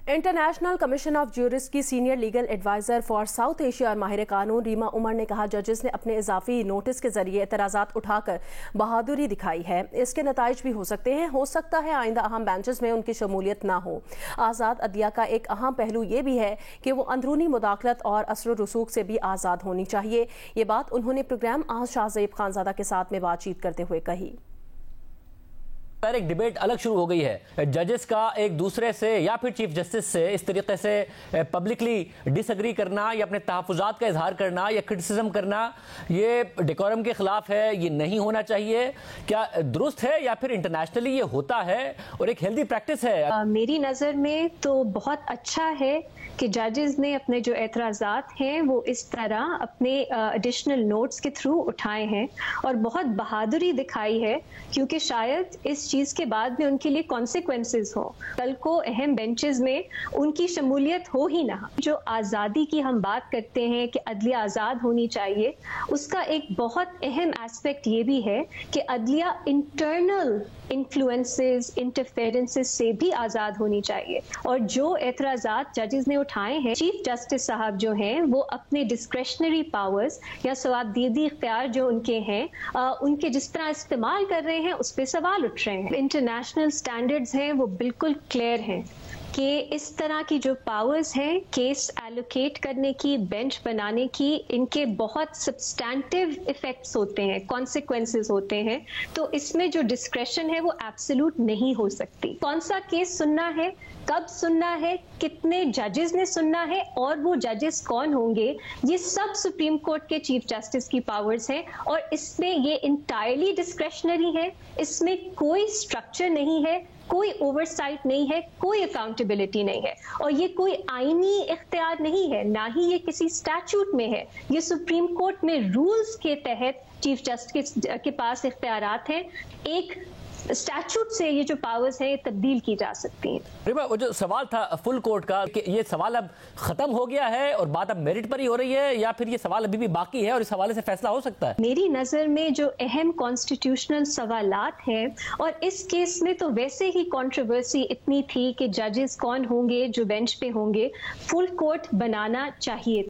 International commission of jurist की senior legal adviser for South Asia और माहिर कानून रीमा उमर ने कहा, जजेस ने अपने इजाफी नोटिस के जरिए एतराज़ात उठाकर बहादुरी दिखाई है। इसके नताइज भी हो सकते हैं। हो सकता है आइंदा अहम बेंचेस में उनकी शमूलियत ना हो। आज़ाद अदलिया का एक अहम पहलू ये भी है कि वो अंदरूनी मुदाखलत और असर रसूख से भी आज़ाद होनी चाहिए। ये बात उन्होंने प्रोग्राम आज शाहज़ेब खानज़ादा के साथ में बातचीत करते हुए कही। एक डिबेट अलग शुरू हो गई है जजेस का एक दूसरे से या फिर चीफ जस्टिस से इस तरीके से पब्लिकली डिसएग्री करना या अपने तहफ़्फ़ुज़ात का इजहार करना या क्रिटिसिज्म करना, ये डेकोरम के खिलाफ है, ये नहीं होना चाहिए। क्या दुरुस्त है या फिर इंटरनेशनली ये होता है और एक हेल्दी प्रैक्टिस है? मेरी नज़र में तो बहुत अच्छा है कि जजेस ने अपने जो एतराज़ात हैं वो इस तरह अपने एडिशनल नोट्स के थ्रू उठाए हैं और बहुत बहादुरी दिखाई है, क्योंकि शायद इस चीज के बाद में उनके लिए कॉन्सिक्वेंसेस हो। कल को अहम बेंचेस में उनकी शमूलियत हो ही ना। जो आज़ादी की हम बात करते हैं कि अदलिया आज़ाद होनी चाहिए, उसका एक बहुत अहम एस्पेक्ट ये भी है कि अदलिया इंटरनल इन्फ्लुएंसेस, इंटरफेरेंसेस से भी आज़ाद होनी चाहिए। और जो एतराज़ात जजेस ने उठाए हैं, चीफ जस्टिस साहब जो हैं वो अपने डिस्क्रेशनरी पावर्स या सवाबदीदी इख्तियार जो उनके हैं उनके जिस तरह इस्तेमाल कर रहे हैं उस पर सवाल उठ रहे हैं। इंटरनेशनल स्टैंडर्ड्स हैं वो बिल्कुल क्लियर हैं कि इस तरह की जो पावर्स हैं केस एलोकेट करने की, बेंच बनाने की, इनके बहुत सब्सटैंटिव इफेक्ट्स होते हैं, कॉन्सिक्वेंसेस होते हैं। तो इसमें जो डिस्क्रेशन है वो एब्सोल्यूट नहीं हो सकती। कौन सा केस सुनना है, कब सुनना है, कितने जजेस ने सुनना है और वो जजेस कौन होंगे, ये सब सुप्रीम कोर्ट के चीफ जस्टिस की पावर्स हैं। और इसमें ये इंटायरली डिस्क्रेशनरी है, इसमें कोई स्ट्रक्चर नहीं है, कोई ओवरसाइट नहीं है, कोई अकाउंटेबिलिटी नहीं है। और ये कोई आईनी इख्तियार नहीं है, ना ही ये किसी स्टैट्यूट में है। ये सुप्रीम कोर्ट में रूल्स के तहत चीफ जस्टिस के पास इख्तियारात हैं। एक स्टैट्यूट से ये जो पावर्स हैं तब्दील की जा सकती हैं। रिमा, वो जो सवाल था फुल कोर्ट का कि ये सवाल अब खत्म हो गया है और बात अब मेरिट पर ही हो रही है, या फिर ये सवाल अभी भी बाकी है और इस हवाले से फैसला हो सकता है? मेरी नजर में जो अहम कॉन्स्टिट्यूशनल सवालात हैं, और इस केस में तो वैसे ही कंट्रोवर्सी इतनी थी कि जजेस कौन होंगे जो बेंच पे होंगे, फुल कोर्ट बनाना चाहिए।